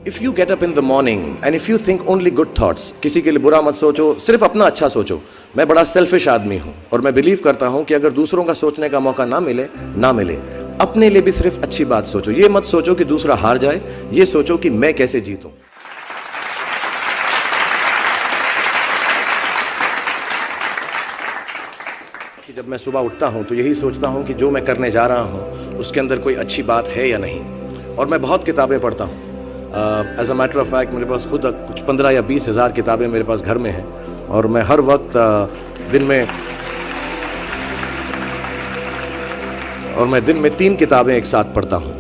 If you get up in the morning and if you think only good thoughts, किसी के लिए बुरा मत सोचो, सिर्फ अपना अच्छा सोचो। मैं बड़ा सेल्फिश आदमी हूं और मैं बिलीव करता हूं कि अगर दूसरों का सोचने का मौका ना मिले, अपने लिए भी सिर्फ अच्छी बात सोचो। ये मत सोचो कि दूसरा हार जाए, ये सोचो कि मैं कैसे जीतूं। कि जब मैं सुबह उठता हूं तो यही सोचता हूं कि जो मैं करने जा रहा हूं उसके अंदर कोई अच्छी बात है या नहीं। और मैं बहुत किताबें पढ़ता हूं। As a matter of fact मेरे पास खुद कुछ 15 या 20 हज़ार किताबें मेरे पास घर में हैं और मैं हर वक्त दिन में 3 किताबें एक साथ पढ़ता हूँ।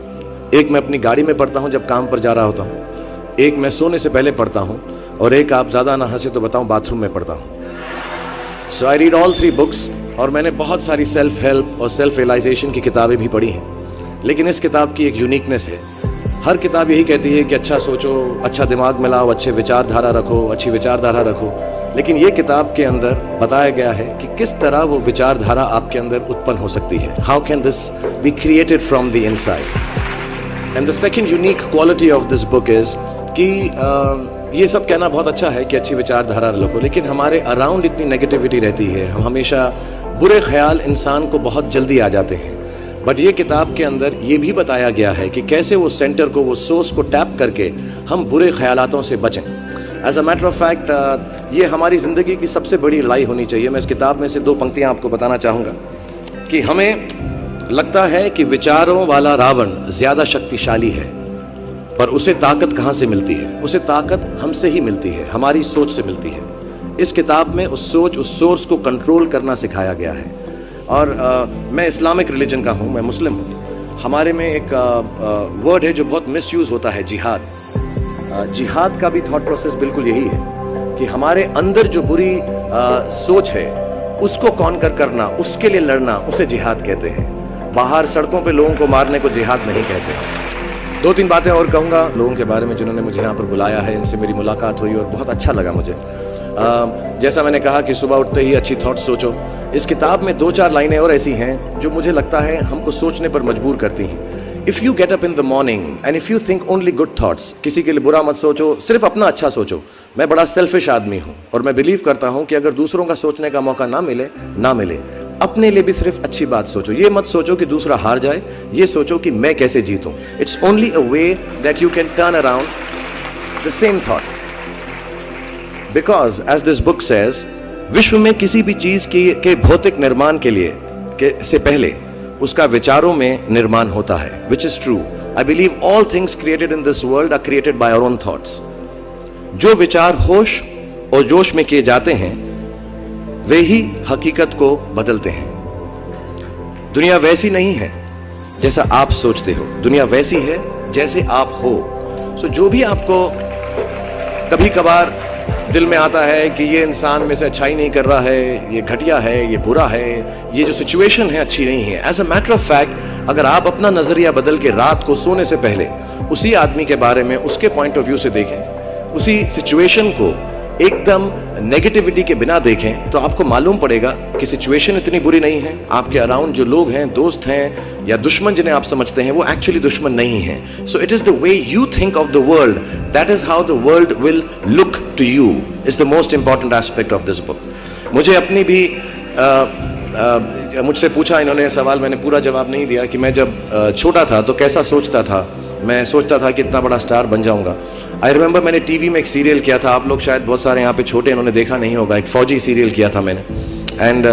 एक मैं अपनी गाड़ी में पढ़ता हूँ जब काम पर जा रहा होता हूँ, एक मैं सोने से पहले पढ़ता हूँ और एक, आप ज़्यादा ना हंसे तो बताऊँ, बाथरूम में पढ़ता हूँ। सो आई रीड ऑल 3 बुक्स। और मैंने बहुत सारी सेल्फ हेल्प और सेल्फ रियलाइजेशन की किताबें भी पढ़ी हैं, लेकिन इस किताब की एक यूनिकनेस है। हर किताब यही कहती है कि अच्छा सोचो, अच्छा दिमाग मिलाओ, अच्छी विचारधारा रखो, लेकिन ये किताब के अंदर बताया गया है कि किस तरह वो विचारधारा आपके अंदर उत्पन्न हो सकती है। How can this be created from the inside. And the second unique quality of this book is कि ये सब कहना बहुत अच्छा है कि अच्छी विचारधारा रखो, लेकिन हमारे अराउंड इतनी नेगेटिविटी रहती है, हम हमेशा बुरे ख्याल इंसान को बहुत जल्दी आ जाते हैं। बट ये किताब के अंदर ये भी बताया गया है कि कैसे वो सेंटर को, वो सोर्स को टैप करके हम बुरे ख्यालातों से बचें। As a matter of fact ये हमारी ज़िंदगी की सबसे बड़ी लड़ाई होनी चाहिए। मैं इस किताब में से 2 पंक्तियाँ आपको बताना चाहूँगा कि हमें लगता है कि विचारों वाला रावण ज़्यादा शक्तिशाली है, पर उसे ताकत कहाँ से मिलती है? उसे ताकत हमसे ही मिलती है, हमारी सोच से मिलती है। इस किताब में उस सोर्स को कंट्रोल करना सिखाया गया है। और मैं इस्लामिक रिलीजन का हूँ, मैं मुस्लिम हूँ। हमारे में एक वर्ड है जो बहुत मिसयूज़ होता है, जिहाद। जिहाद का भी थॉट प्रोसेस बिल्कुल यही है कि हमारे अंदर जो बुरी सोच है उसको कॉन्कर करना, उसके लिए लड़ना, उसे जिहाद कहते हैं। बाहर सड़कों पे लोगों को मारने को जिहाद नहीं कहते। 2-3 बातें और कहूँगा लोगों के बारे में जिन्होंने मुझे यहाँ पर बुलाया है, इनसे मेरी मुलाकात हुई और बहुत अच्छा लगा मुझे। जैसा मैंने कहा कि सुबह उठते ही अच्छी थॉट्स सोचो। इस किताब में 2-4 लाइनें और ऐसी हैं जो मुझे लगता है हमको सोचने पर मजबूर करती हैं। If you get up in the morning and if you think only good thoughts, किसी के लिए बुरा मत सोचो, सिर्फ अपना अच्छा सोचो। मैं बड़ा सेल्फिश आदमी हूँ और मैं बिलीव करता हूँ कि अगर दूसरों का सोचने का मौका ना मिले, अपने लिए भी सिर्फ अच्छी बात सोचो। ये मत सोचो कि दूसरा हार जाए, ये सोचो कि मैं कैसे जीतूं। It's only a way that you can turn around the same thought. Because as this book says, विश्व में किसी भी चीज के भौतिक निर्माण से पहले उसका विचारों में निर्माण होता है, which is true. I believe all things created in this world are created by our own thoughts. जो विचार होश और जोश में किए जाते हैं वे ही हकीकत को बदलते हैं। दुनिया वैसी नहीं है जैसा आप सोचते हो, दुनिया वैसी है जैसे आप हो। सो जो भी आपको कभी कभार दिल में आता है कि ये इंसान में से अच्छाई नहीं कर रहा है, ये घटिया है, ये बुरा है, ये जो सिचुएशन है अच्छी नहीं है, as a matter of fact अगर आप अपना नजरिया बदल के रात को सोने से पहले उसी आदमी के बारे में उसके पॉइंट ऑफ व्यू से देखें, उसी सिचुएशन को एकदम नेगेटिविटी के बिना देखें, तो आपको मालूम पड़ेगा कि सिचुएशन इतनी बुरी नहीं है। आपके अराउंड जो लोग हैं, दोस्त हैं या दुश्मन जिन्हें आप समझते हैं, वो एक्चुअली दुश्मन नहीं हैं। So it is the way you think of the world, that is how the world will look to you, is the most important aspect of this book. मुझे अपनी भी मुझसे पूछा इन्होंने सवाल, मैंने पूरा जवाब नहीं दिया कि मैं जब छोटा था तो कैसा सोचता था। मैं सोचता था कि इतना बड़ा स्टार बन जाऊंगा। आई रिमेंबर मैंने टीवी में एक सीरियल किया था, आप लोग शायद बहुत सारे यहाँ पे छोटे इन्होंने देखा नहीं होगा, एक फौजी सीरियल किया था मैंने। एंड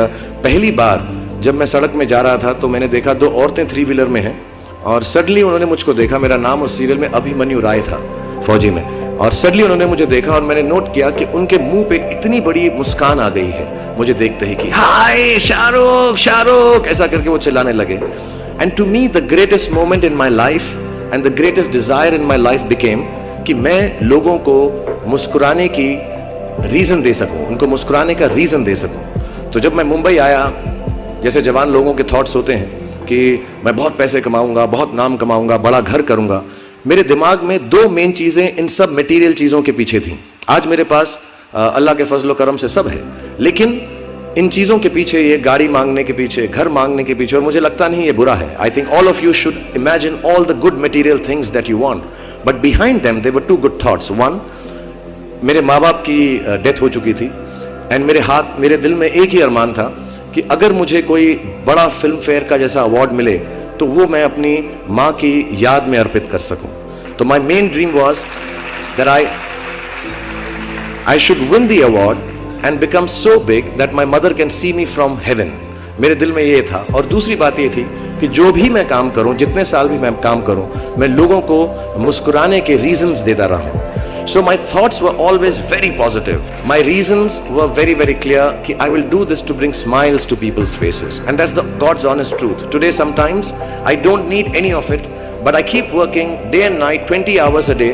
पहली बार जब मैं सड़क में जा रहा था तो मैंने देखा 2 औरतें 3 व्हीलर में हैं और सडनली उन्होंने मुझको देखा। मेरा नाम उस सीरियल में अभिमन्यु राय था, फौजी में। और सडनली उन्होंने मुझे देखा और मैंने नोट किया कि उनके मुंह पे इतनी बड़ी मुस्कान आ गई है मुझे देखते ही कि हाय शाहरुख शाहरुख, ऐसा करके वो चिल्लाने लगे। And to me the greatest moment in my life and the greatest desire in my life became कि मैं लोगों को मुस्कुराने की रीजन दे सकूं, उनको मुस्कुराने का रीजन दे सकूं। तो जब मैं मुंबई आया, जैसे जवान लोगों के थॉट्स होते हैं कि मैं बहुत पैसे कमाऊंगा, बहुत नाम कमाऊंगा, बड़ा घर करूंगा, मेरे दिमाग में 2 मेन चीजें इन सब मटेरियल चीजों के पीछे थी। आज मेरे पास अल्लाह के फजल करम से सब है, लेकिन इन चीजों के पीछे, ये गाड़ी मांगने के पीछे, घर मांगने के पीछे, और मुझे लगता नहीं ये बुरा है। I think all of you should imagine all the good material things that you want, but behind them there were two good thoughts. One, मेरे माँ बाप की डेथ हो चुकी थी एंड मेरे दिल में एक ही अरमान था कि अगर मुझे कोई बड़ा फिल्म फेयर का जैसा अवार्ड मिले तो वो मैं अपनी माँ की याद में अर्पित कर सकूं. तो my main dream was that I should win the award and become so big that my mother can see me from heaven. मेरे दिल में ये था. और दूसरी बात ये थी कि जो भी मैं काम करूं, जितने साल भी मैं काम करूं, मैं लोगों को मुस्कुराने के रीजंस देता रहूं. So my thoughts were always very positive. My reasons were very, very clear कि I will do this to bring smiles to people's faces. And that's the God's honest truth. Today sometimes I don't need any of it, but I keep working day and night, 20 hours a day.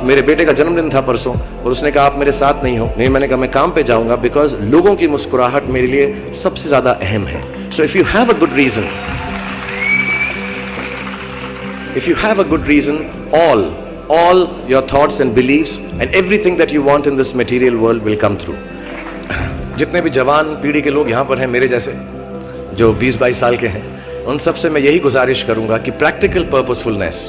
मेरे बेटे का जन्मदिन था परसों और उसने कहा आप मेरे साथ नहीं हो. नहीं, मैंने कहा मैं काम पे जाऊंगा बिकॉज लोगों की मुस्कुराहट मेरे लिए सबसे ज्यादा अहम है. So if you have a good reason, all your thoughts and beliefs and everything that you want in this material world will come through. जितने भी जवान पीढ़ी के लोग यहाँ पर हैं मेरे जैसे जो 20-22 साल के हैं, उन सब से मैं यही गुजारिश करूंगा कि प्रैक्टिकल पर्पसफुलनेस,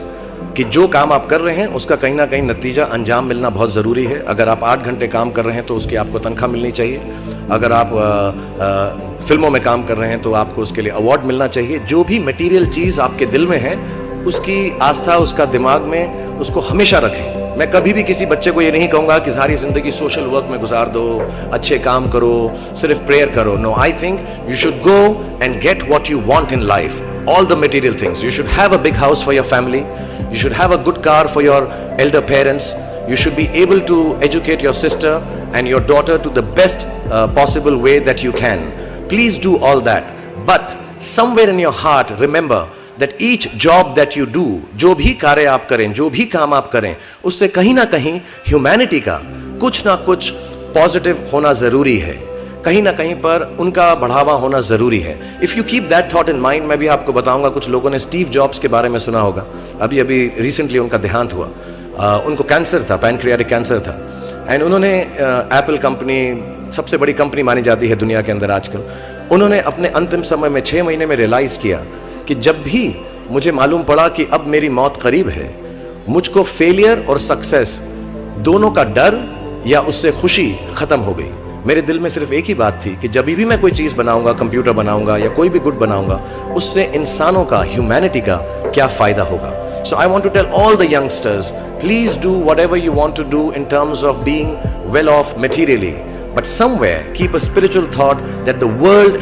कि जो काम आप कर रहे हैं उसका कहीं ना कहीं नतीजा अंजाम मिलना बहुत ज़रूरी है. अगर आप 8 घंटे काम कर रहे हैं तो उसकी आपको तनख्वाह मिलनी चाहिए. अगर आप फिल्मों में काम कर रहे हैं तो आपको उसके लिए अवार्ड मिलना चाहिए. जो भी मटीरियल चीज़ आपके दिल में है उसकी आस्था उसका दिमाग में उसको हमेशा रखें. मैं कभी भी किसी बच्चे को ये नहीं कहूंगा कि सारी जिंदगी सोशल वर्क में गुजार दो, अच्छे काम करो, सिर्फ प्रेयर करो. No, I think you should go and get what you want in life. All the material things. You should have a big house for your family. You should have a good car for your elder parents. You should be able to educate your sister and your daughter to the best possible way that you can. Please do all that. But somewhere in your heart, remember that each job that you do, जो भी कार्य आप करें, जो भी काम आप करें, उससे कहीं ना कहीं ह्यूमैनिटी का कुछ ना कुछ पॉजिटिव होना जरूरी है. कहीं ना कहीं पर उनका बढ़ावा होना जरूरी है. If you keep that thought in mind, मैं भी आपको बताऊंगा, कुछ लोगों ने स्टीव जॉब्स के बारे में सुना होगा. अभी रिसेंटली उनका देहांत हुआ. उनको कैंसर था, पैनक्रियाटिक कैंसर था. एंड उन्होंने एप्पल कंपनी सबसे बड़ी कंपनी मानी जाती है दुनिया के अंदर आजकल. उन्होंने अपने अंतिम समय में 6 महीने में रियलाइज किया कि जब भी मुझे मालूम पड़ा कि अब मेरी मौत करीब है, मुझको फेलियर और सक्सेस दोनों का डर या उससे खुशी खत्म हो गई. मेरे दिल में सिर्फ एक ही बात थी कि जब भी मैं कोई चीज बनाऊंगा, कंप्यूटर बनाऊंगा या कोई भी गुड बनाऊंगा, उससे इंसानों का, ह्यूमैनिटी का क्या फायदा होगा. So I want to tell all the youngsters, please do whatever you want to do in terms of being well off materially, but somewhere keep a spiritual thought that the world